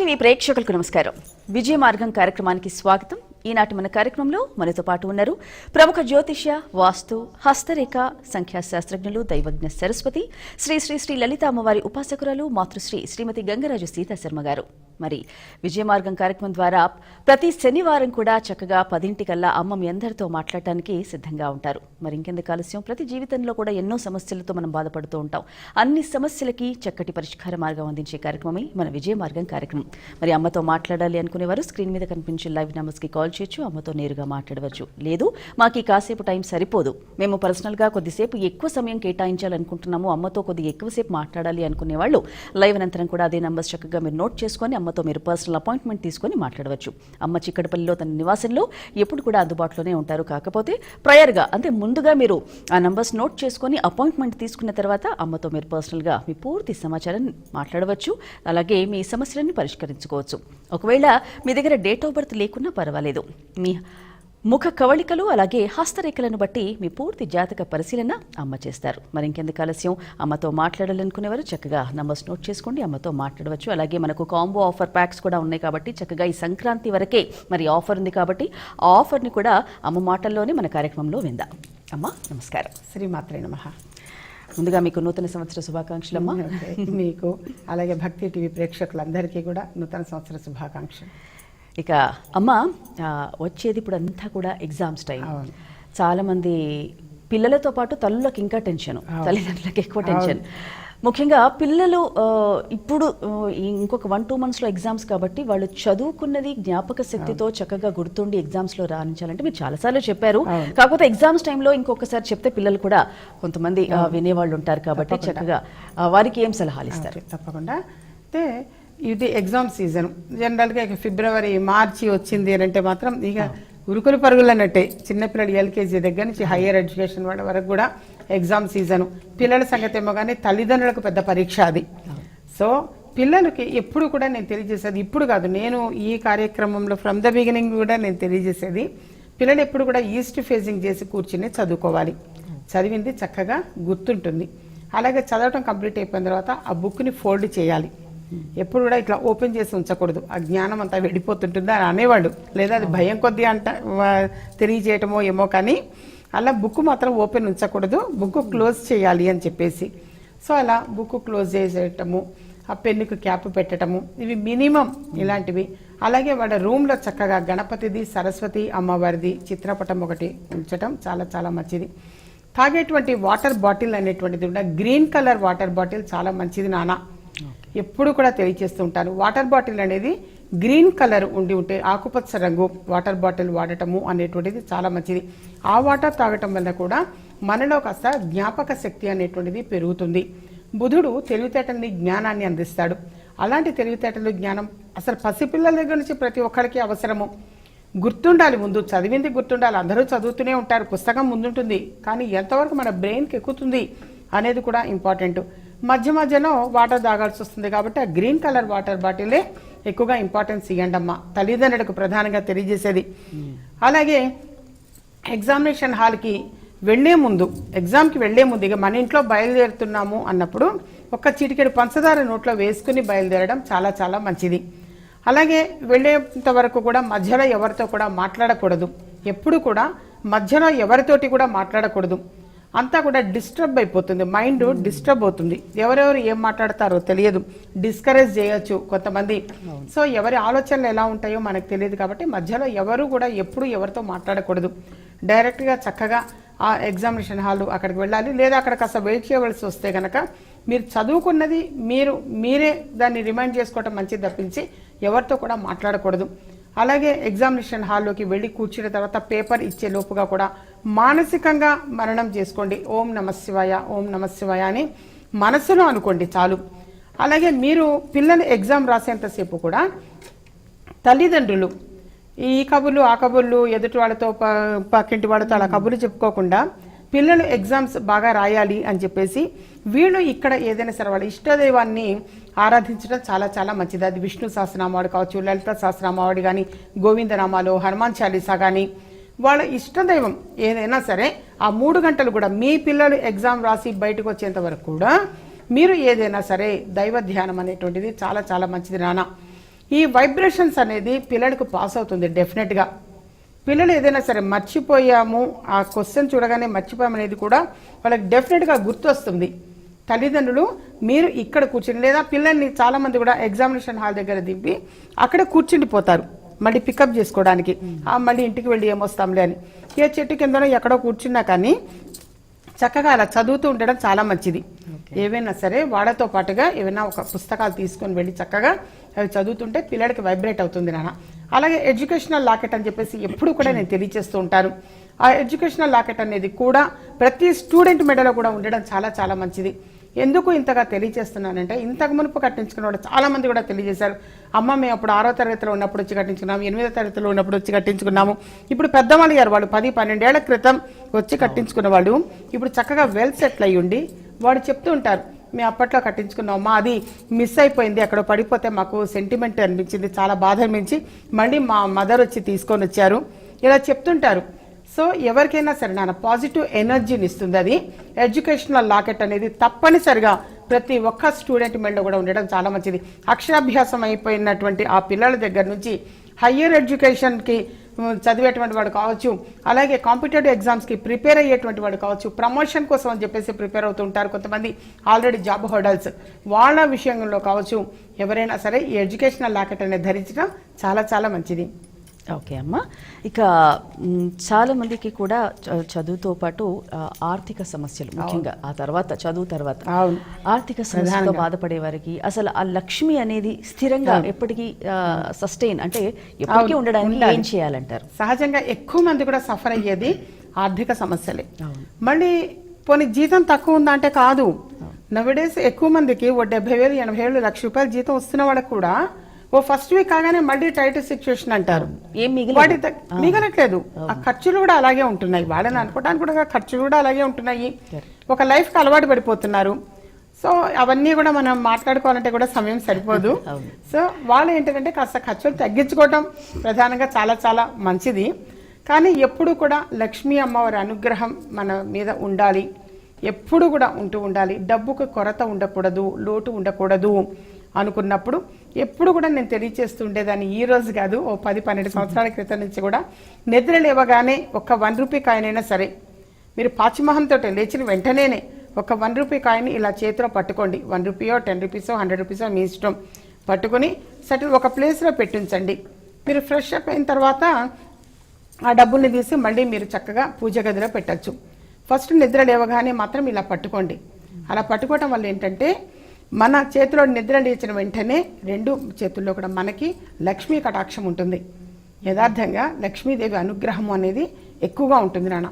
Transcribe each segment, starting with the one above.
TV ప్రేక్షకులకు నమస్కారం. విజయ మార్గం కార్యక్రమానికి స్వాగతం. ఈనాటి మన కార్యక్రమంలో మనతో పాటు ఉన్నారు ప్రముఖ జ్యోతిష్య, వాస్తు, హస్తరేఖ, సంఖ్యాశాస్త్రజ్ఞులు, దైవజ్ఞ సరస్వతి, శ్రీ శ్రీ శ్రీ లలిత అమ్మవారి ఉపాసకురాలు, మాతృశ్రీ శ్రీమతి గంగరాజు సీతాశర్మ గారు. మరి విజయ మార్గం కార్యక్రమం ద్వారా ప్రతి శనివారం కూడా చక్కగా 10 అమ్మ మీ అందరితో మాట్లాడటానికి సిద్ధంగా ఉంటారు. మరి ఇంకెందుకు ఆలస్యం, ప్రతి జీవితంలో కూడా ఎన్నో సమస్యలతో మనం బాధపడుతూ ఉంటాం. అన్ని సమస్యలకి చక్కటి పరిష్కార మార్గం అందించే కార్యక్రమమే మన విజయ మార్గం కార్యక్రమం. మరి అమ్మతో మాట్లాడాలి అనుకునేవారు స్క్రీన్ మీద కనిపించే లైవ్ నెంబర్స్కి కాల్ చేయొచ్చు, అమ్మతో నేరుగా మాట్లాడవచ్చు. లేదు మాకు ఈ కాసేపు టైం సరిపోదు, మేము పర్సనల్గా కొద్దిసేపు ఎక్కువ సమయం కేటాయించాలనుకుంటున్నాము, అమ్మతో కొద్దిగా ఎక్కువసేపు మాట్లాడాలి అనుకునే వాళ్ళు లైవ్ అనంతరం కూడా అదే నెంబర్స్ చక్కగా మీరు నోట్ చేసుకొని అమ్మతో మీరు పర్సనల్ అపాయింట్మెంట్ తీసుకొని మాట్లాడవచ్చు. అమ్మ చిక్కడపల్లిలో తన నివాసంలో ఎప్పుడు కూడా అందుబాటులోనే ఉంటారు. కాకపోతే ప్రయర్గా అంటే ముందుగా మీరు ఆ నంబర్స్ నోట్ చేసుకొని అపాయింట్మెంట్ తీసుకున్న తర్వాత అమ్మతో మీరు పర్సనల్గా మీ పూర్తి సమాచారాన్ని మాట్లాడవచ్చు. అలాగే మీ సమస్యలను పరిష్కరించుకోవచ్చు. ఒకవేళ మీ దగ్గర డేట్ ఆఫ్ బర్త్ లేకున్నా పర్వాలేదు, మీ ముఖ కవళికలు అలాగే హస్తరేఖలను బట్టి మీ పూర్తి జాతక పరిశీలన అమ్మ చేస్తారు. మరి ఇంకెందుకు ఆలస్యం, అమ్మతో మాట్లాడాలనుకునేవారు చక్కగా నంబర్స్ నోట్ చేసుకోండి, అమ్మతో మాట్లాడవచ్చు. అలాగే మనకు కాంబో ఆఫర్ ప్యాక్స్ కూడా ఉన్నాయి కాబట్టి చక్కగా ఈ సంక్రాంతి వరకే మరి ఆఫర్ ఉంది కాబట్టి ఆ ఆఫర్ని కూడా అమ్మ మాటల్లోనే మన కార్యక్రమంలో విందాం. అమ్మ నమస్కారం. శ్రీమాత్రే నమః. ముందుగా మీకు నూతన సంవత్సర శుభాకాంక్షలు అమ్మ. మీకు అలాగే భక్తి టీవీ ప్రేక్షకులందరికీ కూడా నూతన సంవత్సర శుభాకాంక్షలు. ఇక అమ్మ వచ్చేది ఇప్పుడు అంతా కూడా ఎగ్జామ్స్ టైం. చాలామంది పిల్లలతో పాటు తల్లులకు ఇంకా టెన్షన్, తల్లిదండ్రులకు ఎక్కువ టెన్షన్. ముఖ్యంగా పిల్లలు ఇప్పుడు ఇంకొక 1-2 మంత్స్లో ఎగ్జామ్స్ కాబట్టి వాళ్ళు చదువుకున్నది జ్ఞాపక శక్తితో చక్కగా గుర్తుండి ఎగ్జామ్స్లో రాణించాలంటే మీరు చాలాసార్లు చెప్పారు. కాకపోతే ఎగ్జామ్స్ టైంలో ఇంకొకసారి చెప్తే పిల్లలు కూడా కొంతమంది వినేవాళ్ళు ఉంటారు కాబట్టి చక్కగా వారికి ఏం సలహాలు ఇస్తారు? తప్పకుండా. అయితే ఇది ఎగ్జామ్ సీజన్. జనరల్గా ఇక ఫిబ్రవరి, మార్చి వచ్చింది అని అంటే మాత్రం ఇక ఉరుకులు పరుగులు అన్నట్టే. చిన్నపిల్లలు ఎల్కేజీ దగ్గర నుంచి హయ్యర్ ఎడ్యుకేషన్ వాళ్ళ వరకు కూడా ఎగ్జామ్ సీజను. పిల్లల సంగతి ఏమో కానీ తల్లిదండ్రులకు పెద్ద పరీక్ష అది. సో పిల్లలకి ఎప్పుడు కూడా నేను తెలియజేసేది, ఇప్పుడు కాదు, నేను ఈ కార్యక్రమంలో ఫ్రమ్ ద బిగినింగ్ కూడా నేను తెలియజేసేది, పిల్లలు ఎప్పుడు కూడా ఈస్ట్ ఫేసింగ్ చేసి కూర్చుని చదువుకోవాలి. చదివింది చక్కగా గుర్తుంటుంది. అలాగే చదవటం కంప్లీట్ అయిపోయిన తర్వాత ఆ బుక్ని ఫోల్డ్ చేయాలి. ఎప్పుడు కూడా ఇట్లా ఓపెన్ చేసి ఉంచకూడదు, ఆ జ్ఞానం అంతా వెళ్ళిపోతుంటుంది అని అనేవాళ్ళు. లేదా అది భయం కొద్దీ తెలియజేయటమో ఏమో, కానీ అలా బుక్ మాత్రం ఓపెన్ ఉంచకూడదు, బుక్ క్లోజ్ చేయాలి అని చెప్పేసి. సో అలా బుక్ క్లోజ్ చేసేయటము, ఆ పెన్నుకు క్యాప్ పెట్టడము, ఇవి మినిమం ఇలాంటివి. అలాగే వాళ్ళ రూమ్లో చక్కగా గణపతిది, సరస్వతి అమ్మవారిది చిత్రపటం ఒకటి ఉంచటం చాలా చాలా మంచిది. తాగేటువంటి వాటర్ బాటిల్ అనేటువంటిది కూడా గ్రీన్ కలర్ వాటర్ బాటిల్ చాలా మంచిది నాన్న, ఎప్పుడు కూడా తెలియజేస్తూ ఉంటాను. వాటర్ బాటిల్ అనేది గ్రీన్ కలర్ ఉంటే ఆకుపచ్చ రంగు వాటర్ బాటిల్ వాడటము అనేటువంటిది చాలా మంచిది. ఆ వాటర్ తాగటం వల్ల కూడా మనలో కాస్త జ్ఞాపక శక్తి అనేటువంటిది పెరుగుతుంది. బుధుడు తెలివితేటల్ని, జ్ఞానాన్ని అందిస్తాడు. అలాంటి తెలివితేటలు, జ్ఞానం అసలు పసిపిల్లల దగ్గర నుంచి ప్రతి ఒక్కరికి అవసరము. గుర్తుండాలి, ముందు చదివింది గుర్తుండాలి. అందరూ చదువుతూనే ఉంటారు, పుస్తకం ముందుంటుంది, కానీ ఎంతవరకు మన బ్రెయిన్కి ఎక్కుతుంది అనేది కూడా ఇంపార్టెంట్. మధ్య మధ్యలో వాటర్ తాగాల్సి వస్తుంది కాబట్టి ఆ గ్రీన్ కలర్ వాటర్ బాటిలే ఎక్కువగా ఇంపార్టెన్స్ ఇవ్వండి అమ్మ, తల్లిదండ్రులకు ప్రధానంగా తెలియజేసేది. అలాగే ఎగ్జామినేషన్ హాల్కి వెళ్లే ముందు, ఎగ్జామ్కి వెళ్లే ముందు ఇక మన ఇంట్లో బయలుదేరుతున్నాము అన్నప్పుడు ఒక చిటికెడు పంచదార నోట్లో వేసుకుని బయలుదేరడం చాలా చాలా మంచిది. అలాగే వెళ్ళేంత వరకు కూడా మధ్యలో ఎవరితో కూడా మాట్లాడకూడదు. ఎప్పుడు కూడా మధ్యలో ఎవరితోటి కూడా మాట్లాడకూడదు. అంతా కూడా డిస్టర్బ్ అయిపోతుంది, మైండ్ డిస్టర్బ్ అవుతుంది. ఎవరెవరు ఏం మాట్లాడతారో తెలియదు, డిస్కరేజ్ చేయొచ్చు కొంతమంది. సో ఎవరి ఆలోచనలు ఎలా ఉంటాయో మనకు తెలియదు కాబట్టి మధ్యలో ఎవరు కూడా ఎప్పుడు ఎవరితో మాట్లాడకూడదు. డైరెక్ట్గా చక్కగా ఆ ఎగ్జామినేషన్ హాల్ అక్కడికి వెళ్ళాలి. లేదా అక్కడ కాస్త వెయిట్ చేయవలసి వస్తే కనుక మీరు చదువుకున్నది మీరే దాన్ని రిమైండ్ చేసుకోవటం మంచిది తప్పించి ఎవరితో కూడా మాట్లాడకూడదు. అలాగే ఎగ్జామినేషన్ హాల్లోకి వెళ్ళి కూర్చున్న తర్వాత పేపర్ ఇచ్చే లోపుగా కూడా మానసికంగా మననం చేసుకోండి. ఓం నమశివాయ, ఓం నమశివాయ అని మనసులో అనుకోండి చాలు. అలాగే మీరు పిల్లలు ఎగ్జామ్ రాసేంతసేపు కూడా తల్లిదండ్రులు ఈ కబుర్లు ఆ కబుర్లు ఎదుటి వాళ్ళతో పక్కింటి వాళ్ళతో అలా కబుర్లు చెప్పుకోకుండా పిల్లలు ఎగ్జామ్స్ బాగా రాయాలి అని చెప్పేసి వీళ్ళు ఇక్కడ ఏదైనా సరే వాళ్ళ ఇష్టదైవాన్ని ఆరాధించడం చాలా చాలా మంచిది. అది విష్ణు సహస్రనామావాడు కావచ్చు, లలిత సహస్రనామావాడు కానీ, గోవిందనామాలు, హనుమాన్ చాలీసా కానీ, వాళ్ళ ఇష్టదైవం ఏదైనా సరే ఆ 3 గంటలు కూడా మీ పిల్లలు ఎగ్జామ్ రాసి బయటకు వచ్చేంత వరకు కూడా మీరు ఏదైనా సరే దైవ ధ్యానం అనేటువంటిది చాలా చాలా మంచిది నాన్న. ఈ వైబ్రేషన్స్ అనేది పిల్లలకు పాస్ అవుతుంది డెఫినెట్గా. పిల్లలు ఏదైనా సరే మర్చిపోయాము, ఆ క్వశ్చన్ చూడగానే మర్చిపోయాము అనేది కూడా వాళ్ళకి డెఫినెట్గా గుర్తొస్తుంది. తల్లిదండ్రులు మీరు ఇక్కడ కూర్చుని, లేదా పిల్లల్ని చాలామంది కూడా ఎగ్జామినేషన్ హాల్ దగ్గర దింపి అక్కడ కూర్చుండిపోతారు మళ్ళీ పికప్ చేసుకోవడానికి. మళ్ళీ ఇంటికి వెళ్ళి ఏమొస్తాంలే అని. ఏ చెట్టు కిందనో ఎక్కడో కూర్చున్నా కానీ చక్కగా అలా చదువుతూ ఉండడం చాలా మంచిది. ఏవైనా సరే వాళ్ళతో పాటుగా ఏమైనా ఒక పుస్తకాలు తీసుకొని వెళ్ళి చక్కగా అవి చదువుతుంటే పిల్లలకి వైబ్రేట్ అవుతుంది నాన్న. అలాగే ఎడ్యుకేషనల్ లాకెట్ అని చెప్పేసి ఎప్పుడు కూడా నేను తెలియజేస్తూ ఉంటాను. ఆ ఎడ్యుకేషనల్ లాకెట్ అనేది కూడా ప్రతి స్టూడెంట్ మెడలో కూడా ఉండడం చాలా చాలా మంచిది. ఎందుకు ఇంతగా తెలియజేస్తున్నానంటే, ఇంతకు మునుపు కట్టించుకున్న వాళ్ళు చాలా మంది కూడా తెలియజేశారు. అమ్మ మేము అప్పుడు 6వ తరగతిలో ఉన్నప్పుడు వచ్చి కట్టించుకున్నాము, 8వ తరగతిలో ఉన్నప్పుడు వచ్చి కట్టించుకున్నాము. ఇప్పుడు పెద్దవాళ్ళు గారు వాళ్ళు 10-12 ఏళ్ల క్రితం వచ్చి కట్టించుకున్న వాళ్ళు ఇప్పుడు చక్కగా వెల్ సెటిల్ అయ్యి ఉండి వాడు చెప్తూ ఉంటారు, మేము అప్పట్లో కట్టించుకున్నామా, అది మిస్ అయిపోయింది, అక్కడ పడిపోతే మాకు సెంటిమెంట్ అనిపించింది, చాలా బాధ అనిపించి మళ్ళీ మా మదర్ వచ్చి తీసుకొని వచ్చారు, ఇలా చెప్తుంటారు. సో ఎవరికైనా సరే నాన్న పాజిటివ్ ఎనర్జీని ఇస్తుంది అది. ఎడ్యుకేషనల్ లాకెట్ అనేది తప్పనిసరిగా ప్రతి ఒక్క స్టూడెంట్ మెంట్లో కూడా ఉండడం చాలా మంచిది. అక్షరాభ్యాసం అయిపోయినటువంటి ఆ పిల్లల దగ్గర నుంచి హయ్యర్ ఎడ్యుకేషన్కి చదివేటువంటి వాడు కావచ్చు, అలాగే కాంపిటేటివ్ ఎగ్జామ్స్కి ప్రిపేర్ అయ్యేటువంటి వాడు కావచ్చు, ప్రమోషన్ కోసం అని చెప్పేసి ప్రిపేర్ అవుతుంటారు కొంతమంది, ఆల్రెడీ జాబ్ హోల్డర్స్, వాళ్ళ విషయంలో కావచ్చు, ఎవరైనా సరే ఈ ఎడ్యుకేషనల్ లాకెట్ అనేది ధరించడం చాలా చాలా మంచిది. ఓకే అమ్మ. ఇక చాలా మందికి కూడా చదువుతో పాటు ఆర్థిక సమస్యలు, ముఖ్యంగా ఆ తర్వాత చదువు తర్వాత ఆర్థిక సమస్యలతో బాధపడే వారికి అసలు ఆ లక్ష్మి అనేది స్థిరంగా ఎప్పటికీ సస్టైన్ అంటే ఎప్పటికీ ఉండడానికి ఏం చేయాలంటారు? సహజంగా ఎక్కువ మంది కూడా సఫర్ అయ్యేది ఆర్థిక సమస్యలే. మళ్ళీ పోనీ జీతం తక్కువ ఉందా అంటే కాదు. నవడేస్ ఎక్కువ మందికి 70,000, 80,000, ₹1,00,000 జీతం వస్తున్న వాళ్ళకి కూడా ఫస్ట్ వీక్ కాగానే మళ్ళీ టైట్ సిచ్యువేషన్ అంటారు, వాటి మిగలట్లేదు. ఆ ఖర్చులు కూడా అలాగే ఉంటున్నాయి, వాళ్ళని అనుకోవడానికి కూడా ఖర్చులు కూడా అలాగే ఉంటున్నాయి. ఒక లైఫ్కి అలవాటు పడిపోతున్నారు. సో అవన్నీ కూడా మనం మాట్లాడుకోవాలంటే కూడా సమయం సరిపోదు. సో వాళ్ళు ఏంటంటే కాస్త ఖర్చులు తగ్గించుకోవటం ప్రధానంగా చాలా చాలా మంచిది. కానీ ఎప్పుడు కూడా లక్ష్మీ అమ్మవారి అనుగ్రహం మన మీద ఉండాలి, ఎప్పుడు కూడా ఉంటూ ఉండాలి. డబ్బుకు కొరత ఉండకూడదు, లోటు ఉండకూడదు అనుకున్నప్పుడు ఎప్పుడు కూడా నేను తెలియజేస్తూ ఉండేదాన్ని. ఈ రోజు కాదు, 10-12 సంవత్సరాల క్రితం నుంచి కూడా నిద్ర లేవగానే ఒక ₹1 కాయిన్ అయినా సరే, మీరు పాచిమహంతో లేచిన వెంటనే ఒక ₹1 కాయిన్ ఇలా చేతిలో పట్టుకోండి. ₹1, ₹10, ₹100 మీ ఇష్టం. పట్టుకుని సటిల్ ఒక ప్లేస్లో పెట్టించండి. మీరు ఫ్రెష్ అప్ అయిన తర్వాత ఆ డబ్బుల్ని తీసి మళ్ళీ మీరు చక్కగా పూజ గదిలో పెట్టచ్చు. ఫస్ట్ నిద్ర లేవగానే మాత్రం ఇలా పట్టుకోండి. అలా పట్టుకోవటం వల్ల ఏంటంటే మన చేతిలో నిద్ర లేచిన వెంటనే 2 చేతుల్లో కూడా మనకి లక్ష్మీ కటాక్షం ఉంటుంది. యథార్థంగా లక్ష్మీదేవి అనుగ్రహం అనేది ఎక్కువగా ఉంటుంది నాన్న.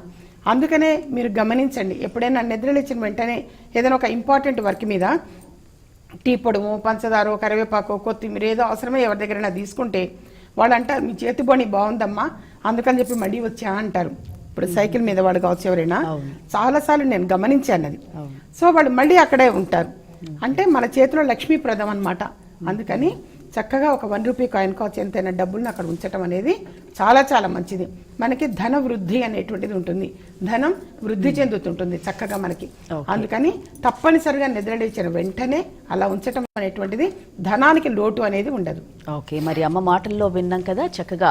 అందుకనే మీరు గమనించండి, ఎప్పుడైనా నిద్ర లేచిన వెంటనే ఏదైనా ఒక ఇంపార్టెంట్ వర్క్ మీద టీ పొడము, పంచదార, కరివేపాకు, కొత్తిమీర ఏదో అవసరమే ఎవరి దగ్గరైనా తీసుకుంటే వాళ్ళు అంటారు, మీ చేతి బోని బాగుందమ్మా అందుకని చెప్పి మళ్ళీ వచ్చా అంటారు. ఇప్పుడు సైకిల్ మీద వాడు కావచ్చు ఎవరైనా, చాలాసార్లు నేను గమనించాను అది. సో వాళ్ళు మళ్ళీ అక్కడే ఉంటారు. అంటే మన చేతిలో లక్ష్మీప్రదం అన్నమాట. అందుకని చక్కగా ఒక ₹1 కాయిన్ కావచ్చు ఎంతైనా డబ్బులను అక్కడ ఉంచడం అనేది చాలా చాలా మంచిది. మనకి ధన వృద్ధి అనేటువంటిది ఉంటుంది, ధనం వృద్ధి చెందుతుంటుంది చక్కగా మనకి. అందుకని తప్పనిసరిగా నిద్రలేచిన వెంటనే అలా ఉంచటం అనేటువంటిది ధనానికి లోటు అనేది ఉండదు. ఓకే, మరి అమ్మ మాటల్లో విన్నాం కదా, చక్కగా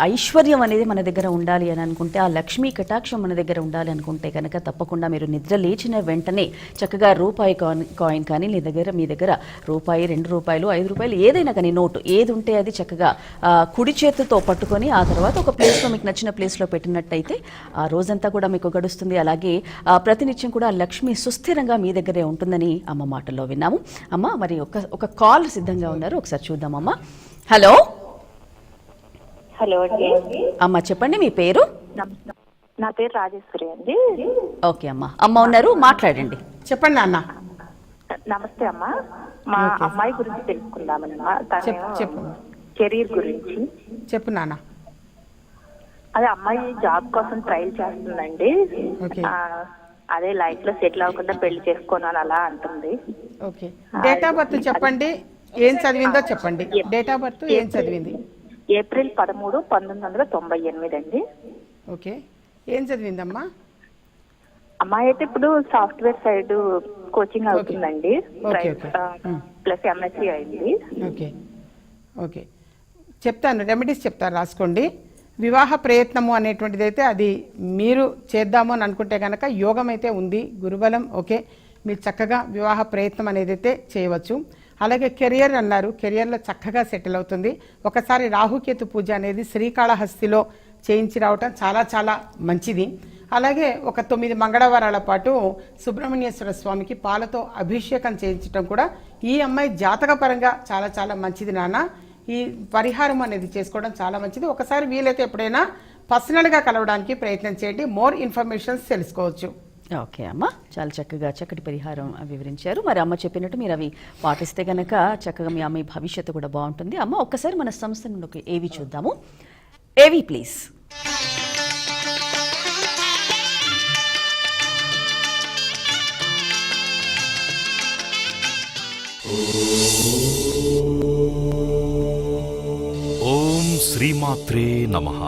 ఐశ్వర్యం అనేది మన దగ్గర ఉండాలి అని అనుకుంటే, ఆ లక్ష్మీ కటాక్షం మన దగ్గర ఉండాలి అనుకుంటే కనుక తప్పకుండా మీరు నిద్ర లేచిన వెంటనే చక్కగా ₹1 కాయిన్ కానీ మీ దగ్గర ₹1, ₹2, ₹5 ఏదైనా కానీ నోటు ఏది ఉంటే అది చక్కగా కుడి చేతితో పట్టుకొని ఆ తర్వాత ఒక ప్లేస్లో మీకు నచ్చిన ప్లేస్లో పెట్టినట్టయితే ఆ రోజంతా కూడా మీకు గడుస్తుంది. అలాగే ప్రతినిత్యం కూడా లక్ష్మి సుస్థిరంగా మీ దగ్గరే ఉంటుందని అమ్మ మాటల్లో విన్నాము. అమ్మ మరి ఒక కాల్ సిద్ధంగా ఉన్నారు, ఒకసారి చూద్దామమ్మా. హలో హలో అండి. అమ్మ చెప్పండి, మీ పేరు? నా పేరు రాజేశ్వరి అండి. ఓకే అమ్మ ఉన్నారు, మాట్లాడండి. చెప్పండి నాన్న. నమస్తే అమ్మ. మా అమ్మాయి గురించి తెలుసుకుందామన్నా, చెప్పు కెరీర్ గురించి. చెప్పు నాన్న. అదే అమ్మాయి జాబ్ కోసం ట్రైల్ చేస్తుందండి. అదే లైఫ్ లో సెటిల్ అవ్వకుండా పెళ్లి చేసుకోనాలి అలా అంటుంది. ఓకే, డేట్ ఆఫ్ బర్త్ చెప్పండి, ఏం చదివిందో చెప్పండి. డేట్ ఆఫ్ బర్త్ ఏం చదివింది? ఏప్రిల్ 13, 1998 అండి. ఓకే, ఏం చదివిందమ్మా? అమ్మాయి అయితే ఇప్పుడు సాఫ్ట్వేర్ సైడ్ కోచింగ్ అవుతుందండి, ప్లస్ MSc అయింది. ఓకే, ఓకే, చెప్తాను, రెమెడీస్ చెప్తాను, రాసుకోండి. వివాహ ప్రయత్నము అనేటువంటిది అయితే అది మీరు చేద్దాము అని అనుకుంటే కనుక యోగం అయితే ఉంది, గురుబలం ఓకే, మీరు చక్కగా వివాహ ప్రయత్నం అనేది అయితే చేయవచ్చు. అలాగే కెరియర్ అన్నారు, కెరియర్లో చక్కగా సెటిల్ అవుతుంది. ఒకసారి రాహుకేతు పూజ అనేది శ్రీకాళహస్తిలో చేయించి రావటం చాలా చాలా మంచిది. అలాగే ఒక 9 మంగళవారాల పాటు సుబ్రహ్మణ్యేశ్వర స్వామికి పాలతో అభిషేకం చేయించడం కూడా ఈ అమ్మాయి జాతకపరంగా చాలా చాలా మంచిది నాన్న. ఈ పరిహారం అనేది చేసుకోవడం చాలా మంచిది. ఒకసారి వీలైతే ఎప్పుడైనా పర్సనల్గా కలవడానికి ప్రయత్నం చేయండి, మోర్ ఇన్ఫర్మేషన్స్ తెలుసుకోవచ్చు. ఓకే అమ్మ, చాలా చక్కగా చక్కటి పరిహారం వివరించారు. మరి అమ్మ చెప్పినట్టు మీరు అవి పాటిస్తే గనక చక్కగా మీ అమ్మాయి భవిష్యత్తు కూడా బాగుంటుంది. అమ్మ ఒక్కసారి మన సంస్థ నుండి ఒక ఏవి చూద్దాము. ఏవి ప్లీజ్. ఓం శ్రీమాత్రే నమః.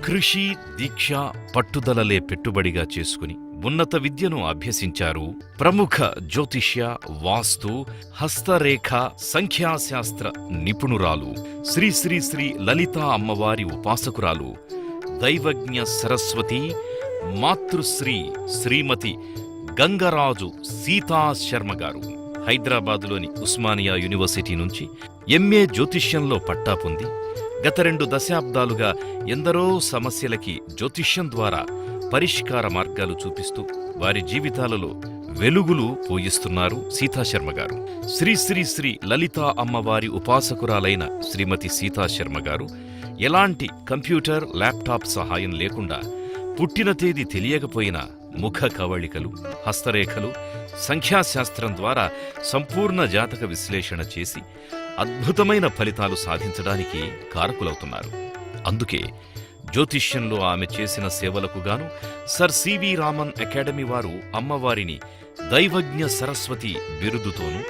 కృషి, దీక్ష, పట్టుదలలే పెట్టుబడిగా చేసుకుని ఉన్నత విద్యను అభ్యసించారు ప్రముఖ జ్యోతిష్య, వాస్తు, హస్తరేఖ, సంఖ్యాశాస్త్ర నిపుణురాలు శ్రీ శ్రీ శ్రీ లలితా అమ్మవారి ఉపాసకురాలు దైవజ్ఞ సరస్వతి మాతృశ్రీ శ్రీమతి గంగరాజు సీతా శర్మ గారు హైదరాబాదులోని ఉస్మానియా యూనివర్సిటీ నుంచి ఎంఏ జ్యోతిష్యంలో పట్టా పొంది గత 2 దశాబ్దాలుగా ఎందరో సమస్యలకి జ్యోతిష్యం ద్వారా పరిష్కార మార్గాలు చూపిస్తూ వారి జీవితాలలో వెలుగులు పోయిస్తున్నారు సీతాశర్మ గారు. శ్రీ శ్రీ శ్రీ లలితా అమ్మవారి ఉపాసకురాలైన శ్రీమతి సీతాశర్మ గారు ఎలాంటి కంప్యూటర్, ల్యాప్టాప్ సహాయం లేకుండా పుట్టిన తేదీ తెలియకపోయినా ముఖ కవళికలు, హస్తరేఖలు, సంఖ్యాశాస్త్రం ద్వారా సంపూర్ణ జాతక విశ్లేషణ చేసి అద్భుతమైన ఫలితాలు సాధించడానికి కారకులవుతున్నారు. అందుకే జ్యోతిష్యంలో ఆమె చేసిన సేవలకు గాను సర్ సివి రామన్ అకాడమీ వారు అమ్మవారిని దైవజ్ఞ సరస్వతి బిరుదుతోనూ,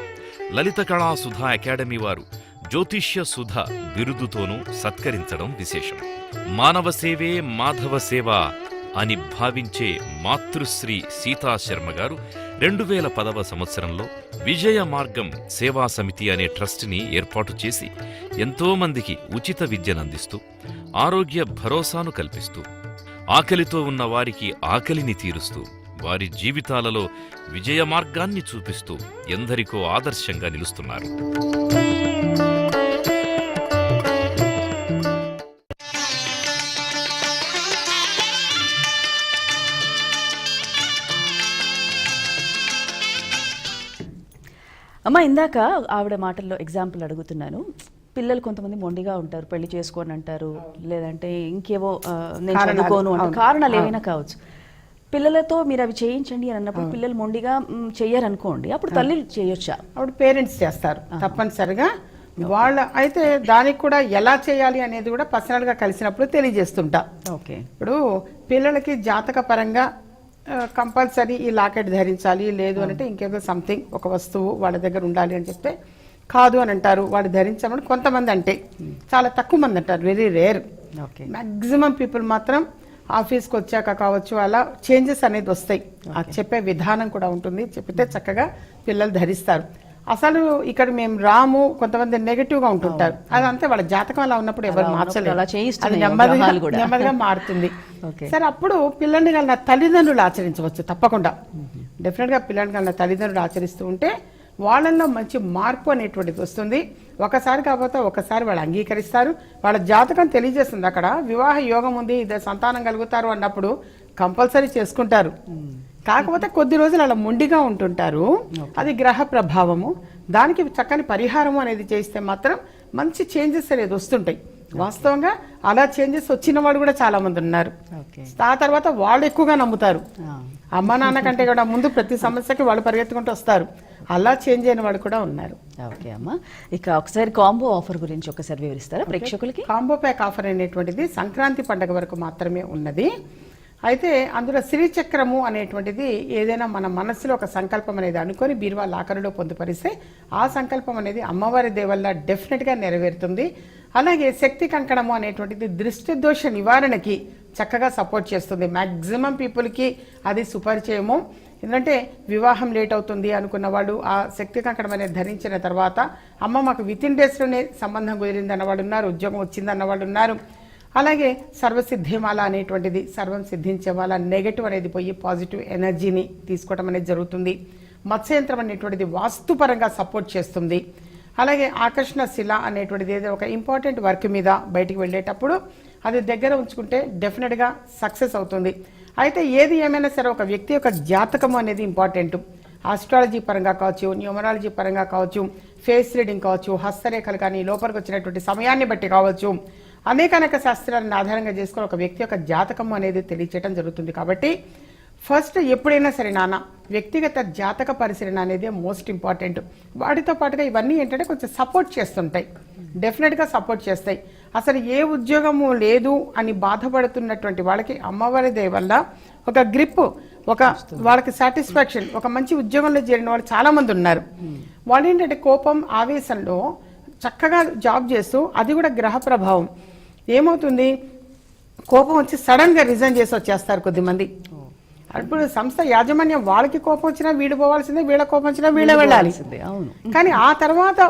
లలిత కళా సుధా అకాడమీ వారు జ్యోతిష్య సుధ బిరుదుతోనూ సత్కరించడం విశేషం. మానవ సేవే మాధవ సేవ అని భావించే మాతృశ్రీ సీతాశర్మ గారు 2010వ సంవత్సరంలో విజయ మార్గం సేవా సమితి అనే ట్రస్టుని ఏర్పాటు చేసి ఎంతోమందికి ఉచిత విద్యనందిస్తూ, ఆరోగ్య భరోసాను కల్పిస్తూ, ఆకలితో ఉన్న వారికి ఆకలిని తీరుస్తూ, వారి జీవితాలలో విజయ మార్గాన్ని చూపిస్తూ ఎందరికో ఆదర్శంగా నిలుస్తున్నారు. అమ్మ, ఇందాక ఆవిడ మాటల్లో ఎగ్జాంపుల్ అడుగుతున్నాను. పిల్లలు కొంతమంది మొండిగా ఉంటారు, పెళ్లి చేసుకోని అంటారు, లేదంటే ఇంకేవో నేను చదువుకోను అంటే కారణాలు ఏమైనా కావచ్చు. పిల్లలతో మీరు అవి చేయించండి అని అన్నప్పుడు పిల్లలు మొండిగా చెయ్యరనుకోండి, అప్పుడు తల్లి చేయొచ్చా? అప్పుడు పేరెంట్స్ చేస్తారు తప్పనిసరిగా. వాళ్ళ అయితే దానికి కూడా ఎలా చేయాలి అనేది కూడా పర్సనల్గా కలిసినప్పుడు తెలియజేస్తుంటా. ఓకే, ఇప్పుడు పిల్లలకి జాతక పరంగా కంపల్సరీ ఈ లాకెట్ ధరించాలి, లేదు అంటే ఇంకేదో సంథింగ్ ఒక వస్తువు వాళ్ళ దగ్గర ఉండాలి అని చెప్తే కాదు అని అంటారు. వాళ్ళు ధరించమని కొంతమంది అంటే, చాలా తక్కువ మంది అంటారు, వెరీ రేర్. మ్యాక్సిమం పీపుల్ మాత్రం ఆఫీస్కి వచ్చాక కావచ్చు అలా చేంజెస్ అనేది వస్తాయి. చెప్పే విధానం కూడా ఉంటుంది, చెప్తే చక్కగా పిల్లలు ధరిస్తారు. అసలు ఇక్కడ మేము రాము, కొంతమంది నెగటివ్ గా ఉంటుంటారు, అదంతా వాళ్ళ జాతకం అలా ఉన్నప్పుడు ఎవరు మార్చలేదు, అది నెమ్మదిగా మారుతుంది. సరే, అప్పుడు పిల్లల్ని కలిగిన తల్లిదండ్రులు ఆచరించవచ్చు తప్పకుండా. డెఫినెట్ గా పిల్లల్ని కలిగిన తల్లిదండ్రులు ఆచరిస్తూ ఉంటే వాళ్ళల్లో మంచి మార్పు అనేటువంటిది వస్తుంది. ఒకసారి కాకపోతే ఒకసారి వాళ్ళు అంగీకరిస్తారు, వాళ్ళ జాతకం తెలియజేస్తుంది. అక్కడ వివాహ యోగం ఉంది, ఇద్దరు సంతానం కలుగుతారు అన్నప్పుడు కంపల్సరీ చేసుకుంటారు. కాకపోతే కొద్ది రోజులు అలా మొండిగా ఉంటుంటారు, అది గ్రహ ప్రభావము. దానికి చక్కని పరిహారము అనేది చేస్తే మాత్రం మంచి చేంజెస్ అనేది వస్తుంటాయి. వాస్తవంగా అలా చేంజెస్ వచ్చిన వాడు కూడా చాలా మంది ఉన్నారు. ఆ తర్వాత వాళ్ళు ఎక్కువగా నమ్ముతారు, అమ్మ నాన్న కంటే కూడా ముందు ప్రతి సమస్యకి వాళ్ళు పరిగెత్తుకుంటూ వస్తారు. అలా చేంజ్ అయిన వాళ్ళు కూడా ఉన్నారు. ఓకే అమ్మా, ఇక ఒకసారి కాంబో ఆఫర్ గురించి ఒకసారి వివరిస్తారా ప్రేక్షకులకి? కాంబో ప్యాక్ ఆఫర్ అనేటువంటిది సంక్రాంతి పండుగ వరకు మాత్రమే ఉన్నది. అయితే అందులో శ్రీచక్రము అనేటువంటిది ఏదైనా మన మనస్సులో ఒక సంకల్పం అనేది అనుకొని బీరువా లాకరులో పొందుపరిస్తే ఆ సంకల్పం అనేది అమ్మవారి దేవల్ల డెఫినెట్గా నెరవేరుతుంది. అలాగే శక్తి కంకణము అనేటువంటిది దృష్టి దోష నివారణకి చక్కగా సపోర్ట్ చేస్తుంది. మ్యాక్సిమం పీపుల్కి అది సుపరిచయము. ఎందుకంటే వివాహం లేట్ అవుతుంది అనుకున్న వాళ్ళు ఆ శక్తి కంకణం అనేది ధరించిన తర్వాత అమ్మ మాకు విత్ ఇన్ డేస్లోనే సంబంధం కుదిరింది అన్నవాళ్ళు ఉన్నారు, ఉద్యోగం వచ్చింది అన్నవాళ్ళు ఉన్నారు. అలాగే సర్వసిద్ధిమాల అనేటువంటిది సర్వం సిద్ధించే వాళ్ళ నెగటివ్ అనేది పోయి పాజిటివ్ ఎనర్జీని తీసుకోవడం అనేది జరుగుతుంది. మత్స్యంత్రం అనేటువంటిది వాస్తుపరంగా సపోర్ట్ చేస్తుంది. అలాగే ఆకర్షణ శిల అనేటువంటిది ఏదో ఒక ఇంపార్టెంట్ వర్క్ మీద బయటికి వెళ్ళేటప్పుడు అది దగ్గర ఉంచుకుంటే డెఫినెట్గా సక్సెస్ అవుతుంది. అయితే ఏది ఏమైనా సరే ఒక వ్యక్తి యొక్క జాతకం అనేది ఇంపార్టెంట్. ఆస్ట్రాలజీ పరంగా కావచ్చు, న్యూమరాలజీ పరంగా కావచ్చు, ఫేస్ రీడింగ్ కావచ్చు, హస్తరేఖలు కానీ లోపలికి వచ్చినటువంటి సమయాన్ని బట్టి కావచ్చు, అనేక శాస్త్రాలను ఆధారంగా చేసుకొని ఒక వ్యక్తి యొక్క జాతకం అనేది తెలియచేయడం జరుగుతుంది. కాబట్టి ఫస్ట్ ఎప్పుడైనా సరే నాన్న వ్యక్తిగత జాతక పరిశీలన అనేది మోస్ట్ ఇంపార్టెంట్. వాటితో పాటుగా ఇవన్నీ ఏంటంటే కొంచెం సపోర్ట్ చేస్తుంటాయి, డెఫినెట్గా సపోర్ట్ చేస్తాయి. అసలు ఏ ఉద్యోగము లేదు అని బాధపడుతున్నటువంటి వాళ్ళకి అమ్మవారి దయ వల్ల ఒక గ్రిప్, ఒక వాళ్ళకి సాటిస్ఫాక్షన్, ఒక మంచి ఉద్యోగంలో చేరిన వాళ్ళు చాలా మంది ఉన్నారు. వాళ్ళు ఏంటంటే కోపం ఆవేశంలో చక్కగా జాబ్ చేస్తూ, అది కూడా గ్రహ ప్రభావం ఏమవుతుంది, కోపం వచ్చి సడన్గా రిజైన్ చేసి వచ్చేస్తారు కొద్దిమంది. ఇప్పుడు సంస్థ యాజమాన్యం వాళ్ళకి కోపం వచ్చినా వీడు పోవాల్సిందే, వీళ్ళ కోపం వచ్చినా వీళ్ళే వెళ్ళాలి. కానీ ఆ తర్వాత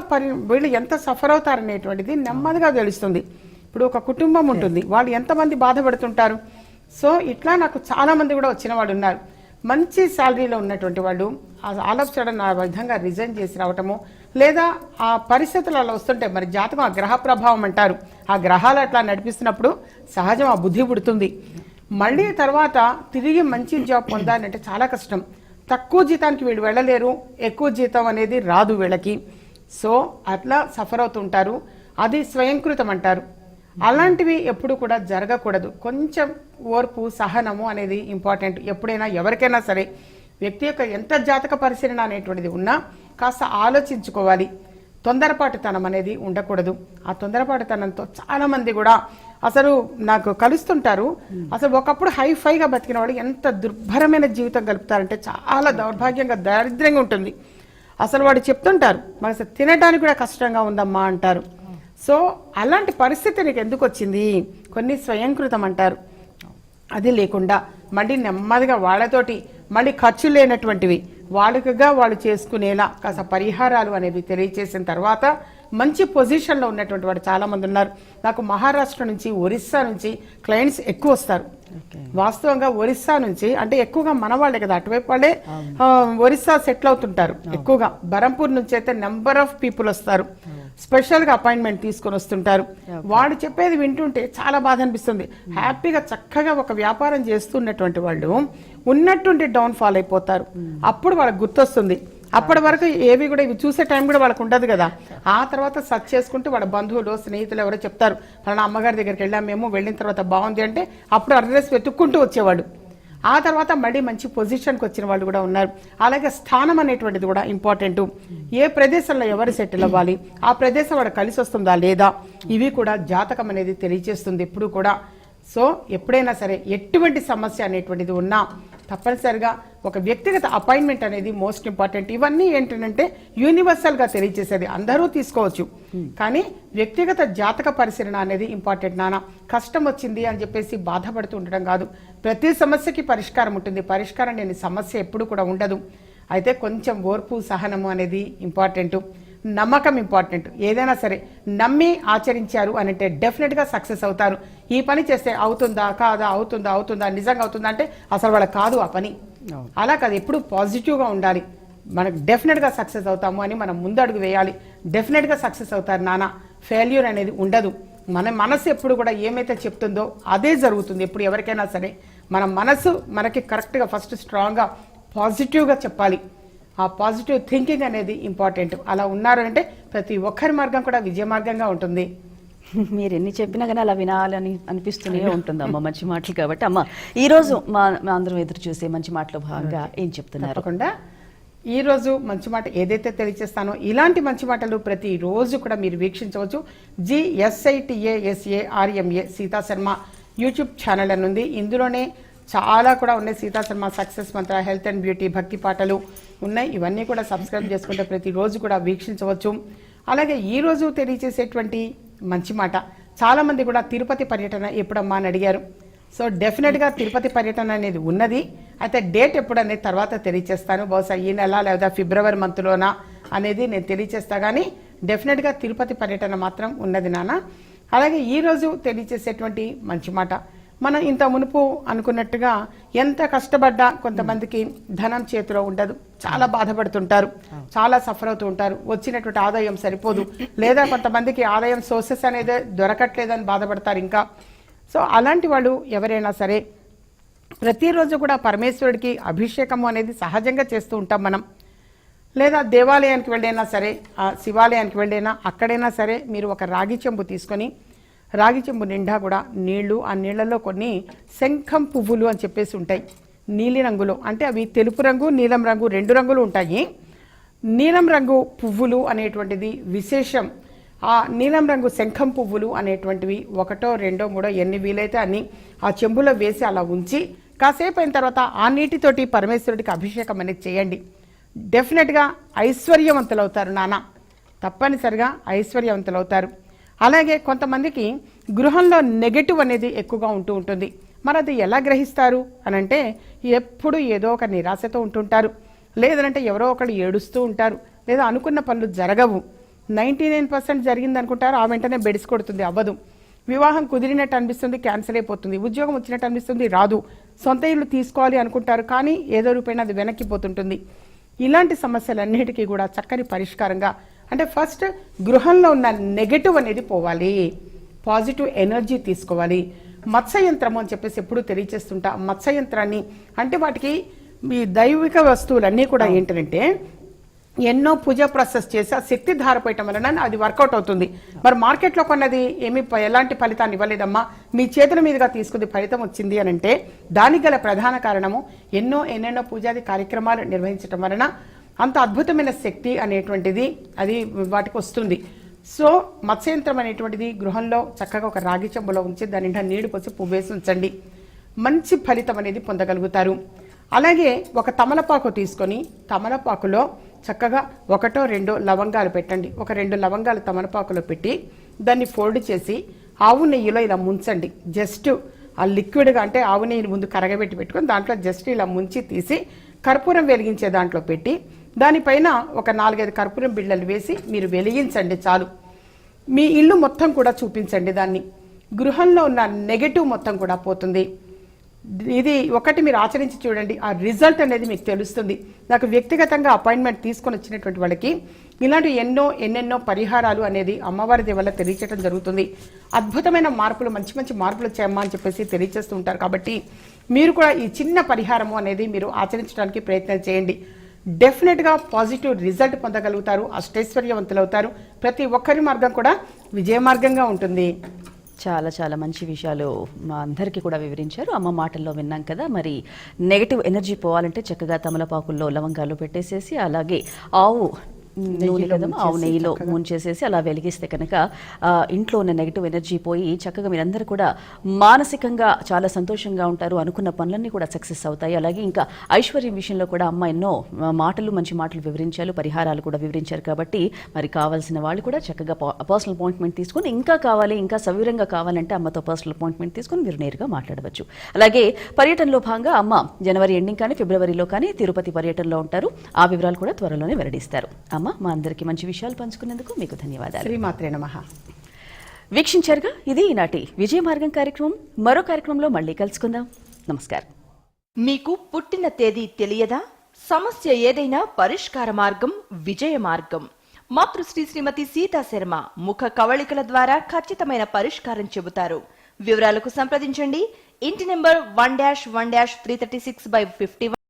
వీళ్ళు ఎంత సఫర్ అవుతారనేటువంటిది నెమ్మదిగా తెలుస్తుంది. ఇప్పుడు ఒక కుటుంబం ఉంటుంది, వాళ్ళు ఎంతమంది బాధపడుతుంటారు. సో ఇట్లా నాకు చాలా మంది కూడా వచ్చిన వాళ్ళు ఉన్నారు. మంచి శాలరీలో ఉన్నటువంటి వాళ్ళు ఆల్ ఆఫ్ సడన్ ఆ విధంగా రిజైన్ చేసి రావటము, లేదా ఆ పరిస్థితులు అలా వస్తుంటే మరి జాతకం ఆ గ్రహ ప్రభావం అంటారు, ఆ గ్రహాలు అట్లా నడిపిస్తున్నప్పుడు సహజం ఆ బుద్ధి పుడుతుంది. మళ్ళీ తర్వాత తిరిగి మంచి జాబ్ పొందాలంటే చాలా కష్టం. తక్కువ జీతానికి వీళ్ళు వెళ్ళలేరు, ఎక్కువ జీతం అనేది రాదు వీళ్ళకి. సో అట్లా సఫర్ అవుతుంటారు. అది స్వయంకృతం అంటారు. అలాంటివి ఎప్పుడు కూడా జరగకూడదు. కొంచెం ఓర్పు, సహనము అనేది ఇంపార్టెంట్. ఎప్పుడైనా ఎవరికైనా సరే వ్యక్తి యొక్క ఎంత జాతక పరిశీలన అనేటువంటిది ఉన్నా కాస్త ఆలోచించుకోవాలి. తొందరపాటుతనం అనేది ఉండకూడదు. ఆ తొందరపాటుతనంతో చాలా మంది కూడా అసలు నాకు కలుస్తుంటారు. అసలు ఒకప్పుడు హైఫైగా బతికిన వాళ్ళు ఎంత దుర్భరమైన జీవితం గలుపుతారంటే చాలా దౌర్భాగ్యంగా, దారిద్ర్యంగా ఉంటుంది. అసలు వాడు చెప్తుంటారు మరి అసలు తినడానికి కూడా కష్టంగా ఉందమ్మా అంటారు. సో అలాంటి పరిస్థితి నీకు ఎందుకు వచ్చింది, కొన్ని స్వయంకృతం అంటారు. అది లేకుండా మళ్ళీ నెమ్మదిగా వాళ్ళతోటి మళ్ళీ ఖర్చు లేనటువంటివి వాళ్ళకుగా వాళ్ళు చేసుకునేలా కాస్త పరిహారాలు అనేవి తెలియచేసిన తర్వాత మంచి పొజిషన్లో ఉన్నటువంటి వాడు చాలామంది ఉన్నారు. నాకు మహారాష్ట్ర నుంచి, ఒరిస్సా నుంచి క్లయింట్స్ ఎక్కువ వస్తారు. వాస్తవంగా ఒరిస్సా నుంచి అంటే ఎక్కువగా మన వాళ్ళే కదా, అటువైపు వాళ్ళే ఒరిస్సా సెటిల్ అవుతుంటారు ఎక్కువగా. బరంపూర్ నుంచి అయితే నెంబర్ ఆఫ్ పీపుల్ వస్తారు, స్పెషల్గా అపాయింట్మెంట్ తీసుకొని వస్తుంటారు. వాడు చెప్పేది వింటుంటే చాలా బాధ అనిపిస్తుంది. హ్యాపీగా చక్కగా ఒక వ్యాపారం చేస్తున్నటువంటి వాళ్ళు ఉన్నట్టుండి డౌన్ ఫాల్ అయిపోతారు. అప్పుడు వాళ్ళకి గుర్తొస్తుంది. అప్పటి వరకు ఏవి కూడా ఇవి చూసే టైం కూడా వాళ్ళకు ఉండదు కదా. ఆ తర్వాత సర్చ్ చేసుకుంటే వాళ్ళ బంధువులు, స్నేహితులు ఎవరో చెప్తారు, ఫలానా అమ్మగారి దగ్గరికి వెళ్ళాం మేము, వెళ్ళిన తర్వాత బాగుంది అంటే అప్పుడు అడ్రస్ వెతుక్కుంటూ వచ్చేవాడు. ఆ తర్వాత మళ్ళీ మంచి పొజిషన్కి వచ్చిన వాళ్ళు కూడా ఉన్నారు. అలాగే స్థానం అనేటువంటిది కూడా ఇంపార్టెంట్. ఏ ప్రదేశంలో ఎవరు సెటిల్ అవ్వాలి, ఆ ప్రదేశం వాడు కలిసి వస్తుందా లేదా, ఇవి కూడా జాతకం అనేది తెలియజేస్తుంది ఎప్పుడు కూడా. సో ఎప్పుడైనా సరే ఎటువంటి సమస్య అనేటువంటిది ఉన్నా తప్పనిసరిగా ఒక వ్యక్తిగత అపాయింట్మెంట్ అనేది మోస్ట్ ఇంపార్టెంట్. ఇవన్నీ ఏంటంటే యూనివర్సల్గా తెలియజేసేది, అందరూ తీసుకోవచ్చు. కానీ వ్యక్తిగత జాతక పరిశీలన అనేది ఇంపార్టెంట్. నాన్న కష్టం వచ్చింది అని చెప్పేసి బాధపడుతూ ఉండడం కాదు. ప్రతి సమస్యకి పరిష్కారం ఉంటుంది, పరిష్కారం లేని సమస్య ఎప్పుడు కూడా ఉండదు. అయితే కొంచెం ఓర్పు, సహనము అనేది ఇంపార్టెంట్. నమ్మకం ఇంపార్టెంట్. ఏదైనా సరే నమ్మి ఆచరించారు అని అంటే డెఫినెట్గా సక్సెస్ అవుతారు. ఈ పని చేస్తే అవుతుందా కాదా, అవుతుందా అవుతుందా, నిజంగా అవుతుందా అంటే అసలు వాళ్ళకి కాదు ఆ పని. అలా కాదు, ఎప్పుడు పాజిటివ్గా ఉండాలి. మనకు డెఫినెట్గా సక్సెస్ అవుతాము అని మనం ముందడుగు వేయాలి. డెఫినెట్గా సక్సెస్ అవుతారు నాన్న. ఫెయిల్యూర్ అనేది ఉండదు. మన మనసు ఎప్పుడు కూడా ఏమైతే చెప్తుందో అదే జరుగుతుంది. ఎప్పుడు ఎవరికైనా సరే మన మనసు మనకి కరెక్ట్గా ఫస్ట్ స్ట్రాంగ్గా పాజిటివ్గా చెప్పాలి. ఆ పాజిటివ్ థింకింగ్ అనేది ఇంపార్టెంట్. అలా ఉన్నారు అంటే ప్రతి ఒక్కరి మార్గం కూడా విజయ మార్గంగా ఉంటుంది. మీరు ఎన్ని చెప్పినా కానీ అలా వినాలని అనిపిస్తూనే ఉంటుంది అమ్మ, మంచి మాటలు కాబట్టి. అమ్మ ఈరోజు మా అందరం ఎదురు చూసే మంచి మాటలో భాగంగా ఏం చెప్తున్నారు? తప్పకుండా ఈరోజు మంచి మాట ఏదైతే తెలియజేస్తానో ఇలాంటి మంచి మాటలు ప్రతిరోజు కూడా మీరు వీక్షించవచ్చు. GSITASARMA Sita Sharma YouTube channel అని ఉంది. ఇందులోనే చాలా కూడా ఉన్నాయి. Sita Sharma success Mantra, health and beauty, భక్తి పాటలు ఉన్నాయి. ఇవన్నీ కూడా సబ్స్క్రైబ్ చేసుకుంటే ప్రతిరోజు కూడా వీక్షించవచ్చు. అలాగే ఈరోజు తెలియజేసేటువంటి మంచి మాట, చాలామంది కూడా తిరుపతి పర్యటన ఎప్పుడమ్మా అని అడిగారు. సో డెఫినెట్గా తిరుపతి పర్యటన అనేది ఉన్నది. అయితే డేట్ ఎప్పుడు అనేది తర్వాత తెలియచేస్తాను. బహుశా ఈ నెల లేదా ఫిబ్రవరి మంత్లోనా అనేది నేను తెలియచేస్తా. కానీ డెఫినెట్గా తిరుపతి పర్యటన మాత్రం ఉన్నది నాన్న. అలాగే ఈరోజు తెలియచేసేటువంటి మంచి మాట, మనం ఇంత మునుపు అనుకున్నట్టుగా ఎంత కష్టపడ్డా కొంతమందికి ధనం చేతిలో ఉండదు, చాలా బాధపడుతుంటారు, చాలా సఫర్ అవుతూ ఉంటారు, వచ్చినటువంటి ఆదాయం సరిపోదు, లేదా కొంతమందికి ఆదాయం సోర్సెస్ అనేది దొరకట్లేదని బాధపడతారు ఇంకా. సో అలాంటి వాళ్ళు ఎవరైనా సరే ప్రతిరోజు కూడా పరమేశ్వరుడికి అభిషేకము అనేది సహజంగా చేస్తూ ఉంటాం మనం. లేదా దేవాలయానికి వెళ్ళైనా సరే, శివాలయానికి వెళ్ళైనా అక్కడైనా సరే మీరు ఒక రాగి చెంబు తీసుకొని, రాగి చెంబు నిండా కూడా నీళ్లు, ఆ నీళ్లలో కొన్ని శంఖం పువ్వులు అని చెప్పేసి ఉంటాయి నీలి రంగులో, అంటే అవి తెలుపు రంగు నీలం రంగు 2 రంగులు ఉంటాయి. నీలం రంగు పువ్వులు అనేటువంటిది విశేషం. ఆ నీలం రంగు శంఖం పువ్వులు అనేటువంటివి 1, 2, 3 ఎన్ని వీలైతే అన్ని ఆ చెంబులో వేసి అలా ఉంచి కాసేపు అయిన తర్వాత ఆ నీటితోటి పరమేశ్వరుడికి అభిషేకం అనేది చేయండి. డెఫినెట్గా ఐశ్వర్యవంతులు అవుతారు నాన్న, తప్పనిసరిగా ఐశ్వర్యవంతులు అవుతారు. అలాగే కొంతమందికి గృహంలో నెగటివ్ అనేది ఎక్కువగా ఉంటూ ఉంటుంది. మరి అది ఎలా గ్రహిస్తారు అనంటే, ఎప్పుడు ఏదో ఒక నిరాశతో ఉంటుంటారు, లేదంటే ఎవరో ఒకళ్ళు ఏడుస్తూ ఉంటారు, లేదా అనుకున్న పనులు జరగవు. 99% జరిగింది అనుకుంటారు, ఆ వెంటనే బెడిసి కొడుతుంది, అవ్వదు. వివాహం కుదిరినట్టు అనిపిస్తుంది, క్యాన్సిల్ అయిపోతుంది. ఉద్యోగం వచ్చినట్టు అనిపిస్తుంది, రాదు. సొంత ఇల్లు తీసుకోవాలి అనుకుంటారు, కానీ ఏదో రూపైనా అది వెనక్కిపోతుంటుంది. ఇలాంటి సమస్యలన్నిటికీ కూడా చక్కని పరిష్కారంగా, అంటే ఫస్ట్ గృహంలో ఉన్న నెగటివ్ అనేది పోవాలి, పాజిటివ్ ఎనర్జీ తీసుకోవాలి. మత్స్యయంత్రము అని చెప్పేసి ఎప్పుడు తెలియచేస్తుంటా. మత్స్యయంత్రాన్ని అంటే వాటికి ఈ దైవిక వస్తువులన్నీ కూడా ఏంటంటే ఎన్నో పూజ ప్రాసెస్ చేసి ఆ శక్తి ధారపోయటం వలన అది వర్కౌట్ అవుతుంది. మరి మార్కెట్లో కొన్నది ఏమీ ఎలాంటి ఫలితాన్ని ఇవ్వలేదమ్మా, మీ చేతుల మీదుగా తీసుకుంది ఫలితం వచ్చింది అని అంటే దానికి గల ప్రధాన కారణము ఎన్నెన్నో పూజాది కార్యక్రమాలు నిర్వహించడం వలన అంత అద్భుతమైన శక్తి అనేటువంటిది అది వాటికి వస్తుంది. సో మత్స్యయంత్రం అనేటువంటిది గృహంలో చక్కగా ఒక రాగి చెంబులో ఉంచి దాని నిండా నీళ్లు పోసి పువ్వేసి ఉంచండి, మంచి ఫలితం అనేది పొందగలుగుతారు. అలాగే ఒక తమలపాకు తీసుకొని తమలపాకులో చక్కగా 1, 2 లవంగాలు పెట్టండి. ఒక 2 లవంగాలు తమలపాకులో పెట్టి దాన్ని ఫోల్డ్ చేసి ఆవు నెయ్యిలో ఇలా ముంచండి. జస్ట్ ఆ లిక్విడ్గా, అంటే ఆవు నెయ్యిని ముందు కరగబెట్టి పెట్టుకొని దాంట్లో జస్ట్ ఇలా ముంచి తీసి కర్పూరం వెలిగించే దాంట్లో పెట్టి దానిపైన ఒక 4-5 కర్పూరం బిళ్ళలు వేసి మీరు వెలిగించండి చాలు. మీ ఇల్లు మొత్తం కూడా చూపించండి దాన్ని. గృహంలో ఉన్న నెగటివ్ మొత్తం కూడా పోతుంది. ఇది ఒకటి మీరు ఆచరించి చూడండి, ఆ రిజల్ట్ అనేది మీకు తెలుస్తుంది. నాకు వ్యక్తిగతంగా అపాయింట్మెంట్ తీసుకొని వచ్చినటువంటి వాళ్ళకి ఇలాంటి ఎన్నెన్నో పరిహారాలు అనేది అమ్మవారి వల్ల తెలియచేయడం జరుగుతుంది. అద్భుతమైన మార్పులు, మంచి మార్పులు వచ్చాయమ్మా అని చెప్పేసి తెలియచేస్తూ ఉంటారు. కాబట్టి మీరు కూడా ఈ చిన్న పరిహారము అనేది మీరు ఆచరించడానికి ప్రయత్నం చేయండి. డెఫినెట్గా పాజిటివ్ రిజల్ట్ పొందగలుగుతారు, అష్టైశ్వర్యవంతులు అవుతారు. ప్రతి ఒక్కరి మార్గం కూడా విజయ మార్గంగా ఉంటుంది. చాలా మంచి విషయాలు మా అందరికీ కూడా వివరించారు. అమ్మ మాటల్లో విన్నాం కదా. మరి నెగటివ్ ఎనర్జీ పోవాలంటే చక్కగా తమలపాకుల్లో లవంగాలు పెట్టేసేసి, అలాగే ఆవు నూనె కదమ్మా, ఆవు నెయ్యిలో ముంచేసేసి అలా వెలిగిస్తే కనుక ఇంట్లో ఉన్న నెగిటివ్ ఎనర్జీ పోయి చక్కగా మీరందరూ కూడా మానసికంగా చాలా సంతోషంగా ఉంటారు. అనుకున్న పనులన్నీ కూడా సక్సెస్ అవుతాయి. అలాగే ఇంకా ఐశ్వర్యం విషయంలో కూడా అమ్మ ఎన్నో మంచి మాటలు వివరించారు, పరిహారాలు కూడా వివరించారు. కాబట్టి మరి కావాల్సిన వాళ్ళు కూడా చక్కగా పర్సనల్ అపాయింట్మెంట్ తీసుకుని ఇంకా సవివరంగా కావాలంటే అమ్మతో పర్సనల్ అపాయింట్మెంట్ తీసుకుని మీరు నేరుగా మాట్లాడవచ్చు. అలాగే పర్యటనలో భాగంగా అమ్మ జనవరి ఎండింగ్ కానీ ఫిబ్రవరిలో కానీ తిరుపతి పర్యటనలో ఉంటారు. ఆ వివరాలు కూడా త్వరలోనే వెల్లడిస్తారు. అమ్మ, మా అందరికీ మంచి విషయాలు పంచుకున్నందుకు మీకు ధన్యవాదాలు. శ్రీమాత్రే నమః. వీక్షించారుగా, ఇది ఈనాటి విజయ మార్గం కార్యక్రమం. మరో కార్యక్రమంలో మళ్ళీ కలుసుకుందాం. నమస్కారం. మీకు పుట్టిన తేదీ తెలియదా? సమస్య ఏదైనా పరిష్కార మార్గం విజయ మార్గం. మాతృశ్రీ శ్రీమతి సీతా శర్మ ముఖ కవళికల ద్వారా ఖచ్చితమైన పరిష్కారం చెబుతారు. వివరాలకు సంప్రదించండి. ఇంటి నెంబర్ 1-1-336/51.